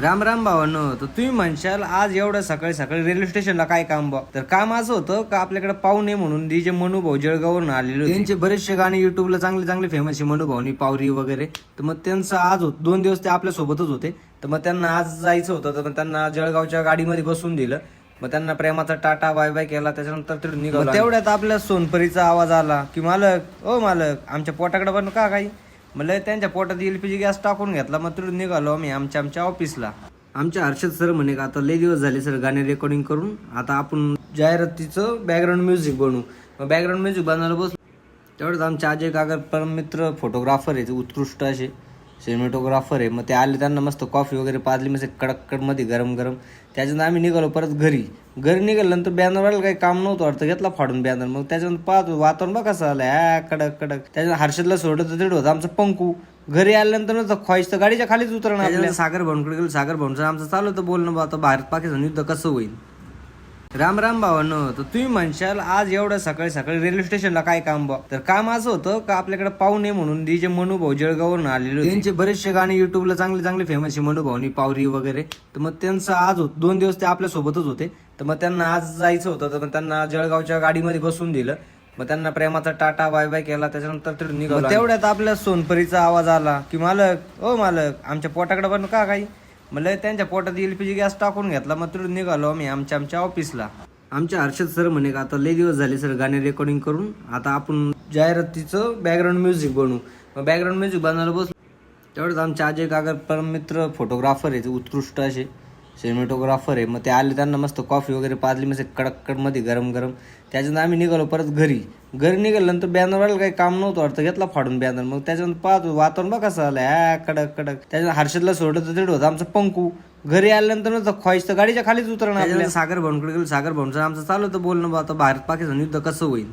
राम राम भावांनो. तर तुम्ही म्हणशाल आज एवढं सकाळी सकाळी रेल्वे स्टेशनला काय काम बघ. तर काम असं होतं का आपल्याकडे पाहुणे म्हणून जे मनु भाऊ जळगाववरून आलेले होते. त्यांचे बरेचसे गाणे युट्यूबला चांगले चांगले फेमस आहे, मनु भाऊनी पावरी वगैरे. तर मग त्यांचं आज 2 दिवस ते आपल्या सोबतच होते. तर मग त्यांना आज जायचं होतं, तर मग त्यांना जळगावच्या गाडीमध्ये बसून दिलं. मग त्यांना प्रेमाचा टाटा बाय बाय केला. त्याच्यानंतर तिथून निघालो. तेवढ्यात आपल्या सोनपरीचा आवाज आला की मालक ओ मालक आमच्या पोटाकडे पण का काही. म्हणलं त्यांच्या पोटात एलपीजी गॅस टाकून घेतला. मग तिथून निघालो आम्ही आमच्या ऑफिसला. आमच्या हर्षद सर म्हणे का आता लय दिवस झाले सर गाणे रेकॉर्डिंग करून, आता आपण जाहिरातीचं बॅकग्राऊंड म्युझिक बनवू. मग बॅकग्राऊंड म्युझिक बनवायला बसलो. तेवढंच आमचे अजय काका परम मित्र फोटोग्राफर आहे, उत्कृष्ट असे सिनेमॅटोग्राफर आहे. मग ते आले, त्यांना मस्त कॉफी वगैरे पाजली मस्त कडककडमध्ये गरम गरम. त्याच्यानंतर आम्ही निघालो परत घरी निघाल्यानंतर बॅनरवाला काही काम नव्हतं वाटतं, घेतला फाडून बॅनर. मग त्याच्यानंतर पाहतो वातावरण बघ कसं आलं ह्या कडक कडक. त्याच्यानंतर हर्षदला सोडत तिकडे होतं आमचं पंकू. घरी आल्यानंतर ना ख्वाईश तर गाडीच्या खालीच उतरणार. आपल्याला सागर भाऊंकडे गेलो. सागर भाऊंचं आमचं चालू होतं बोलणं, आता भारत पाकिस्तान युद्ध कसं होईल. राम राम भावांनो. तर तुम्ही म्हणशाल आज एवढं सकाळी सकाळी रेल्वे स्टेशनला काय काम बघ. तर काम असं होतं का आपल्याकडे पाहुणे म्हणून जे मनु भाऊ जळगाववरून आलेले होते. त्यांचे बरेचसे गाणे युट्यूबला चांगले चांगले फेमस आहे, मनु भाऊनी पावरी वगैरे. तर मग त्यांचं आज 2 दिवस ते आपल्या सोबतच होते. तर मग त्यांना आज जायचं होतं, तर मग त्यांना जळगावच्या गाडीमध्ये बसून दिलं. मग त्यांना प्रेमाचा टाटा बाय बाय केला. त्याच्यानंतर तिथून निघालो. तेवढ्यात आपल्या सोनपरीचा आवाज आला की मालक ओ मालक आमच्या पोटाकडे पण का काही. म्हणलं त्यांच्या पोटात एलपीजी गॅस टाकून घेतला. मग तिथून निघालो आम्ही आमच्या ऑफिसला. आमच्या हर्षद सर म्हणे का आता लय दिवस झाले सर गाणे रेकॉर्डिंग करून, आता आपण जाहिरातीचं बॅकग्राऊंड म्युझिक बनवू. मग बॅकग्राऊंड म्युझिक बनवायला बसलो. तेवढंच आमचे अजय काका परम मित्र फोटोग्राफर आहे, उत्कृष्ट असे सिनेमॅटोग्राफर आहे. मग ते आले, त्यांना मस्त कॉफी वगैरे पाजली मस्त कडककडमध्ये गरम गरम. त्याच्यानंतर आम्ही निघालो परत घरी निघाल्यानंतर बॅनरवाला काही काम नव्हतं वाटतं, घेतला फाडून बॅनर. मग त्याच्यानंतर पाहतो वातावरण बघ कसं आलं ह्या कडक कडक. त्याच्यानंतर हर्षदला सोडत तिकडे होतं आमचं पंकू. घरी आल्यानंतर ना ख्वाईश तर गाडीच्या खालीच उतरणार. सागर भाऊंकडे गेलो. सागर भाऊंचं आमचं चालू होतं बोलणं, आता भारत पाकिस्तान युद्ध कसं होईल.